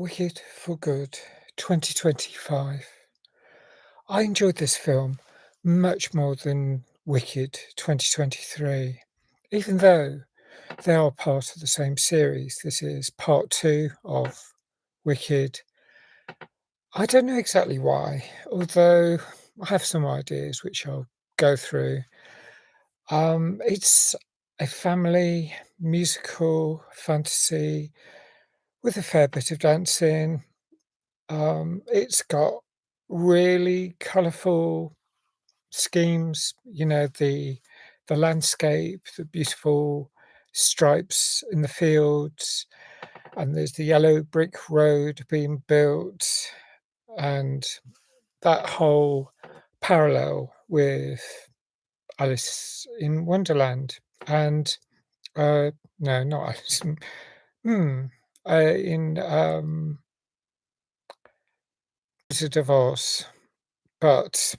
Wicked for Good 2025. I enjoyed this film much more than Wicked 2023, even though they are part of the same series. This is part two of Wicked. I don't know exactly why, although I have some ideas which I'll go through. It's a family musical fantasy with a fair bit of dancing. It's got really colourful schemes, the landscape, the beautiful stripes in the fields, and there's the yellow brick road being built, and that whole parallel with Alice in Wonderland. And no, not Alice. Hmm. In Wizard of Oz. But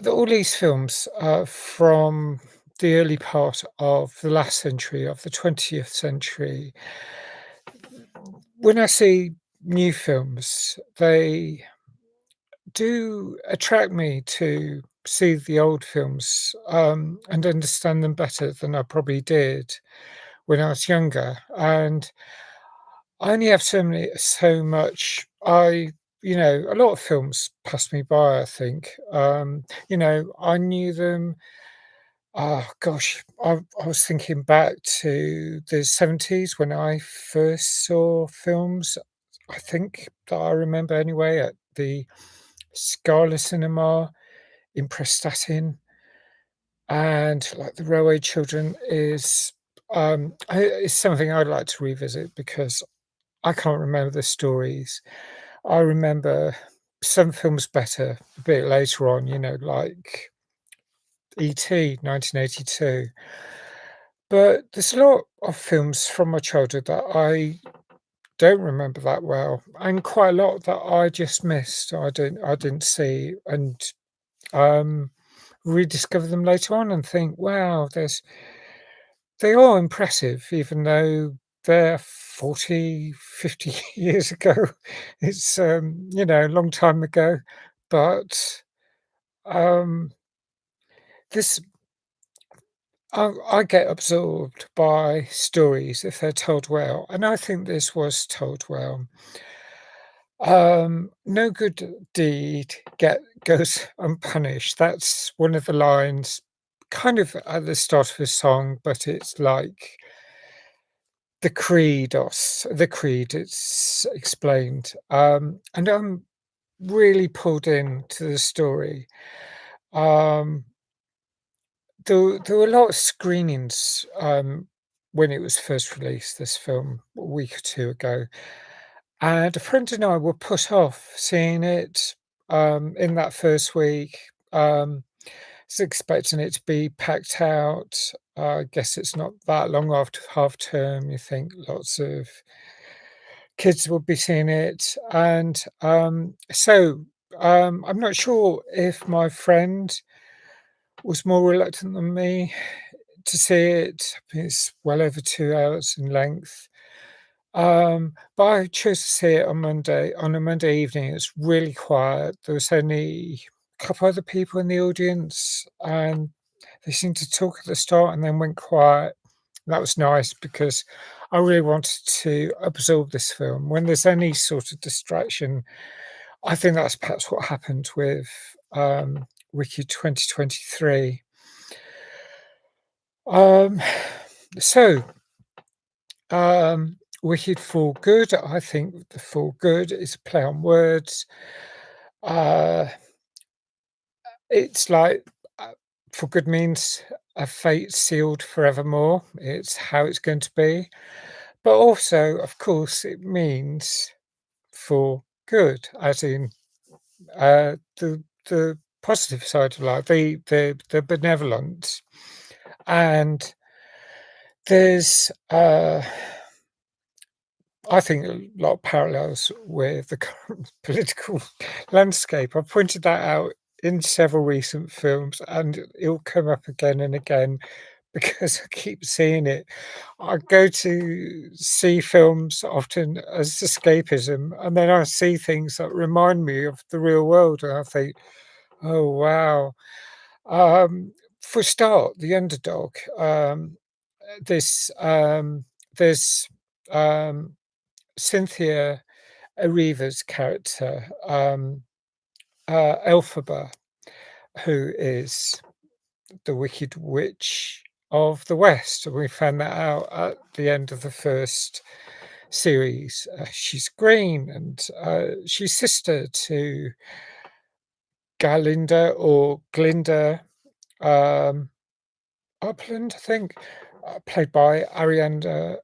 all these films are from the early part of the last century, of the 20th century. When I see new films, they do attract me to see the old films, and understand them better than I probably did when I was younger. And I only have so much. A lot of films passed me by, I think. I knew them. Oh gosh, I was thinking back to the 70s when I first saw films. I think that I remember anyway at the Scala Cinema in Prestatyn, and like the Railway Children is something I'd like to revisit because I can't remember the stories. I remember some films better a bit later on, like E.T. 1982. But there's a lot of films from my childhood that I don't remember that well, and quite a lot that I just missed. I didn't see, and um, rediscover them later on and think, wow, they are impressive, even though they're 40, 50 years ago. It's a long time ago, but um, this I get absorbed by stories if they're told well, and I think this was told well. No good deed goes unpunished. That's one of the lines kind of at the start of a song, but it's like the creed it's explained. And I'm really pulled into the story. Um, there were a lot of screenings, when it was first released, this film, a week or 2 ago, and a friend and I were put off seeing it, in that first week. Was expecting it to be packed out. I guess it's not that long after half term. You think lots of kids will be seeing it, and, I'm not sure if my friend was more reluctant than me to see it. It's well over 2 hours in length. But I chose to see it on a Monday evening. It's really quiet. There was only a couple other people in the audience, and they seemed to talk at the start and then went quiet. That was nice because I really wanted to absorb this film. When there's any sort of distraction, I think that's perhaps what happened with Wicked 2023. Um, so, Wicked for Good. I think the for good is a play on words. Uh, it's like for good means a fate sealed forevermore. It's how it's going to be. But also, of course, it means for good, as in the positive side of life, the benevolent. And there's I think a lot of parallels with the current political landscape. I've pointed that out in several recent films, and it'll come up again and again because I keep seeing it. I go to see films often as escapism, and then I see things that remind me of the real world, and I think, "Oh, wow." For a start, The Underdog, this, there's, um, Cynthia Eriva's character, Elphaba, who is the Wicked Witch of the West. We found that out at the end of the first series. She's green and she's sister to Galinda or Glinda Upland, I think, played by Ariana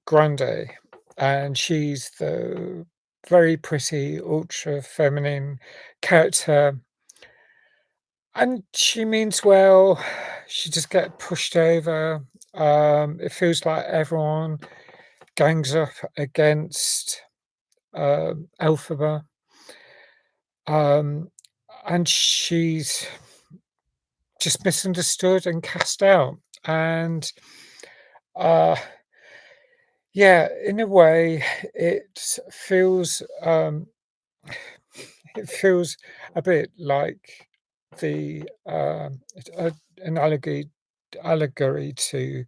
Grande. And she's the very pretty, ultra feminine character. And she means well. She just get pushed over. It feels like everyone gangs up against Elphaba. Um, and she's just misunderstood and cast out. And uh, yeah, in a way, it feels it feels a bit like the an allegory to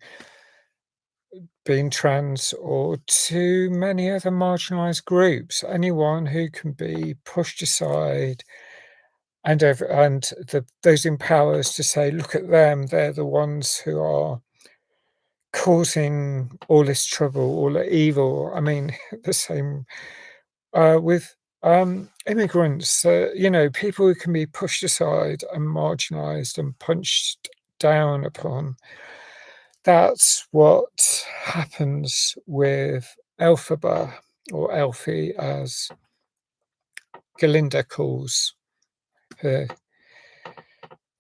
being trans or to many other marginalized groups. Anyone who can be pushed aside and those in power to say, look at them, they're the ones who are causing all this trouble, all the evil. I mean, the same with immigrants, people who can be pushed aside and marginalized and punched down upon. That's what happens with Elphaba, or Elfie, as Galinda calls her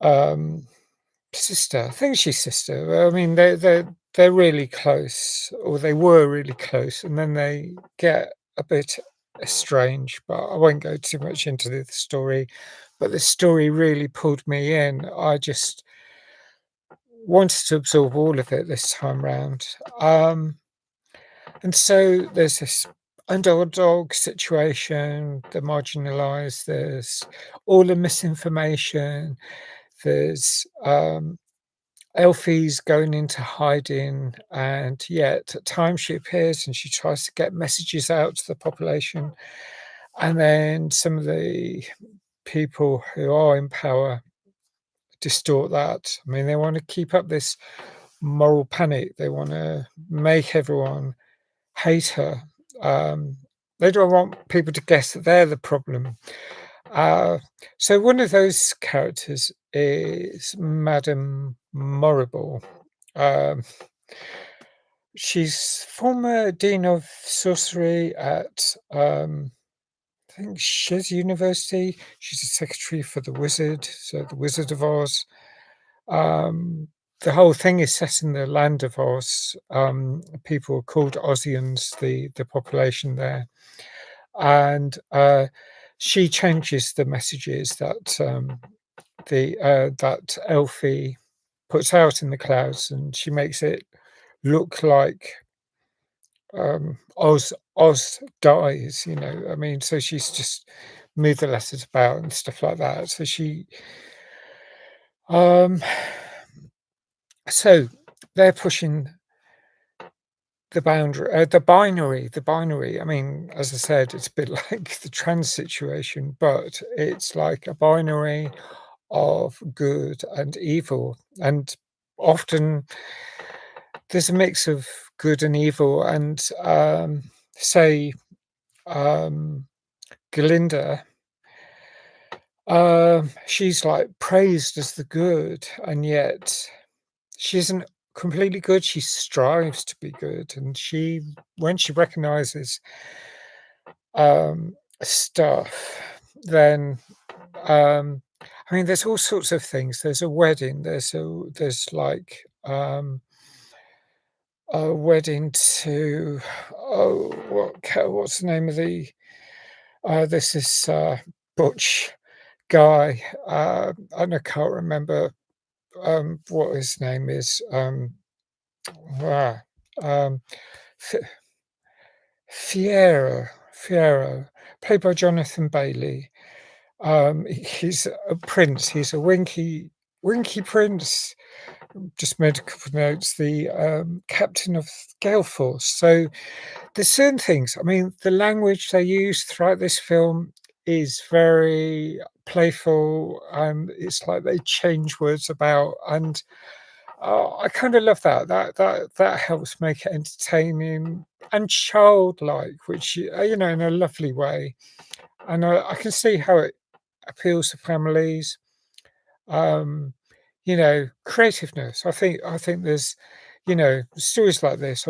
um, sister. I think she's sister. I mean, they're really close, or they were really close, and then they get a bit estranged. But I won't go too much into the story. But the story really pulled me in. I just wanted to absorb all of it this time round. And so there's this underdog situation, the marginalized, there's all the misinformation, there's Elfie's going into hiding, and yet at times she appears and she tries to get messages out to the population. And then some of the people who are in power distort that. I mean, they want to keep up this moral panic, they want to make everyone hate her. Um, they don't want people to guess that they're the problem. So one of those characters is Madame Morrible. Um, she's former dean of sorcery at I think Shiz University. She's a secretary for the Wizard, so the Wizard of Oz. Um, the whole thing is set in the land of Oz. People are called Ozians, the population there, and she changes the messages that Elfie puts out in the clouds, and she makes it look like Oz dies. I mean, so she's just moved the letters about and stuff like that. Um, so they're pushing the boundary, the binary. I mean, as I said, it's a bit like the trans situation, but it's like a binary of good and evil. And often there's a mix of good and evil. And say, Galinda, she's like praised as the good, and yet she isn't completely good. She strives to be good, and when she recognizes stuff, then I mean, there's all sorts of things. There's a wedding. There's like a wedding to what's the name of the this is Butch guy. And I can't remember what his name is, ah, um, F Fiyero, played by Jonathan Bailey. He's a prince, he's a Winky Prince. Just made a couple of notes, the, captain of Gale Force. So there's certain things, I mean, the language they use throughout this film is very playful, and it's like they change words about, and, I kinda love that. That helps make it entertaining and childlike, which, in a lovely way, and I can see how it appeals to families. Creativeness. I think there's, stories like this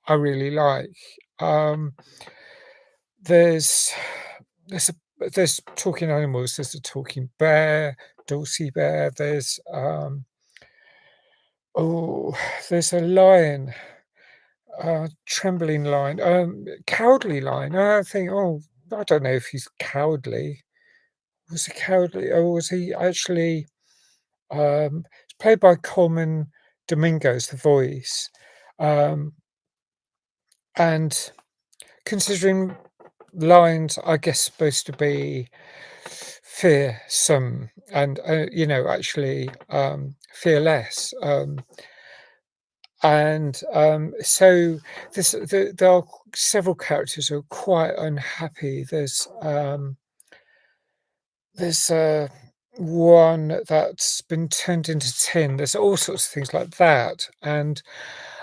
I really like. Um, there's there's a there's talking animals. There's a talking bear, Dulcie Bear. Oh, there's a lion, trembling lion, cowardly lion. I think, oh, I don't know if he's cowardly. Was he cowardly, or was he actually? It's played by Coleman Domingo's the voice, um, and considering lions, I guess, supposed to be fearsome and, actually, fearless, so there are several characters who are quite unhappy. There's one that's been turned into tin. There's all sorts of things like that,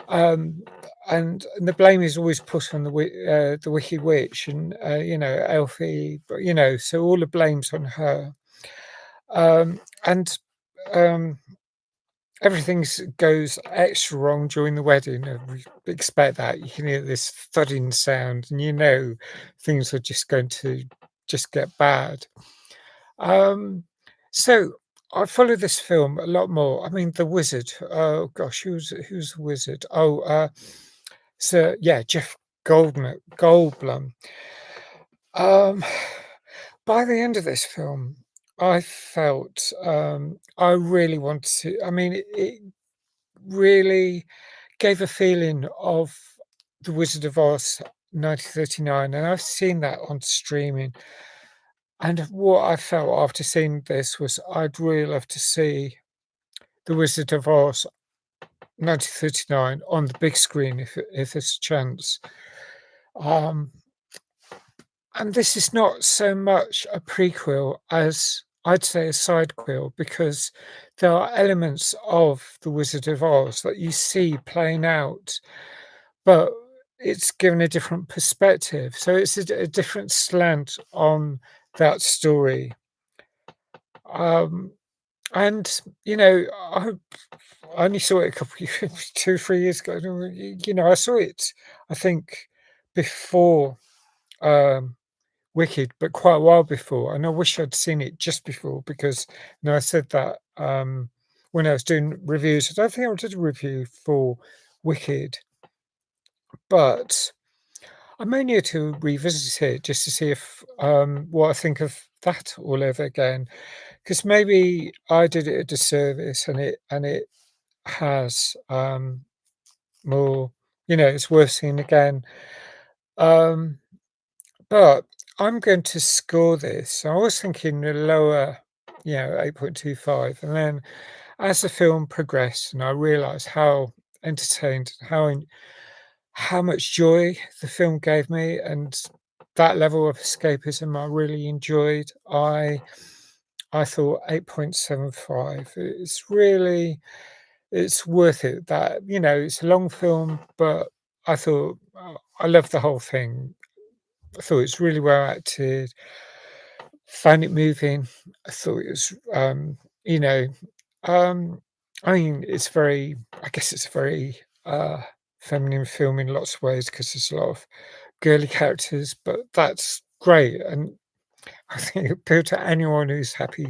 um, and the blame is always put on the Wicked Witch and, Elfie, but, so all the blame's on her. And, um, everything goes extra wrong during the wedding, and we expect that. You can hear this thudding sound, and things are just going to just get bad. Um, so I follow this film a lot more. I mean, the wizard. Oh gosh, who's the wizard? Oh, so yeah, Jeff Goldblum. Um, by the end of this film, I felt I really wanted to. I mean, it really gave a feeling of the Wizard of Oz, 1939, and I've seen that on streaming. And what I felt after seeing this was I'd really love to see The Wizard of Oz 1939 on the big screen if there's a chance. Um, and this is not so much a prequel as I'd say a sidequel, because there are elements of The Wizard of Oz that you see playing out, but it's given a different perspective. So it's a different slant on that story. Um, And, I only saw it a couple years 2, 3 years ago. I saw it, I think, before, Wicked, but quite a while before, and I wish I'd seen it just before because, I said that, when I was doing reviews. I don't think I did a review for Wicked, but I may need to revisit it just to see if, what I think of that all over again. Because maybe I did it a disservice, and it has, more, it's worth seeing again. Um, but I'm going to score this. I was thinking a lower, 8.25, and then as the film progressed and I realised how entertained, how much joy the film gave me, and that level of escapism I really enjoyed, I thought 8.75. It's worth it. That, it's a long film, but I thought, I loved the whole thing. I thought it's really well acted. Found it moving. I thought it was, you know, um, I mean, I guess it's a very, feminine film in lots of ways because there's a lot of girly characters, but that's great. And I think it appealed to anyone who's happy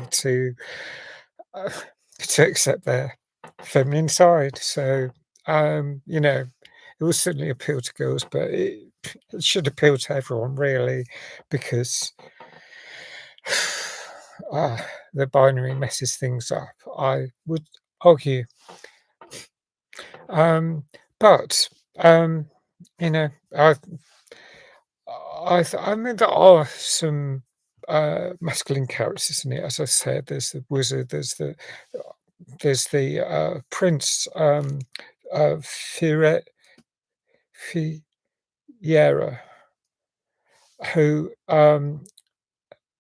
uh, to accept their feminine side. So, it will certainly appeal to girls, but it should appeal to everyone really, because uh, the binary messes things up. argue. Um, but, um, you know, I mean, there are some, masculine characters in it, as I said, there's the wizard, there's the, prince, Fiera Fiera, who,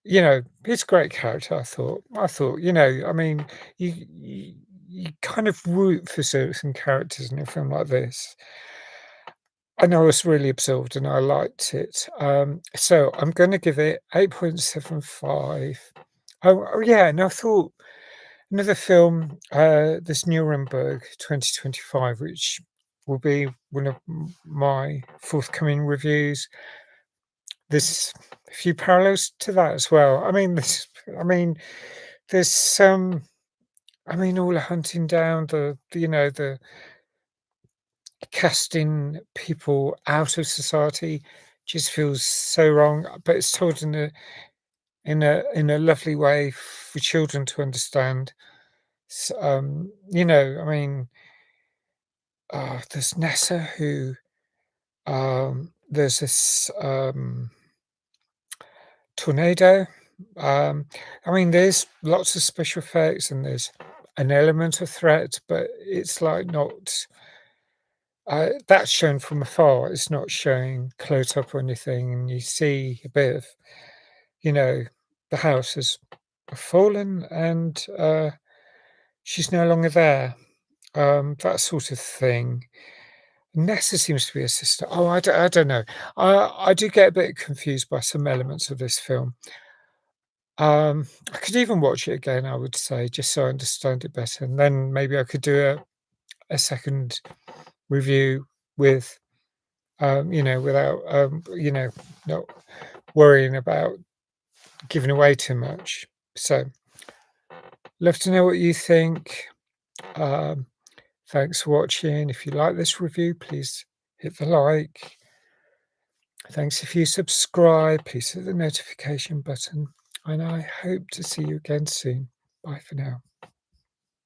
you know, he's a great character, I thought, you know, I mean, you kind of root for certain characters in a film like this. And I was really absorbed and I liked it. So I'm gonna give it 8.75. Oh, yeah, and I thought another film, this Nuremberg 2025, which will be one of my forthcoming reviews. There's a few parallels to that as well. I mean, there's some, I mean, all the hunting down, you know, the casting people out of society just feels so wrong, but it's told in a lovely way for children to understand. You know, I mean, there's Nessa who there's this tornado. Um, I mean, there's lots of special effects and there's an element of threat, but it's like not. That's shown from afar. It's not showing close up or anything, and you see a bit of, you know, the house has fallen and she's no longer there. That sort of thing. Nessa seems to be a sister. Oh, I don't know. I do get a bit confused by some elements of this film. I could even watch it again, I would say, just so I understand it better, and then maybe I could do a second review with, you know, without, you know, not worrying about giving away too much. So, love to know what you think. Um, Thanks for watching. If you like this review, please hit the like. Thanks if you subscribe. Please hit the notification button. And I hope to see you again soon. Bye for now.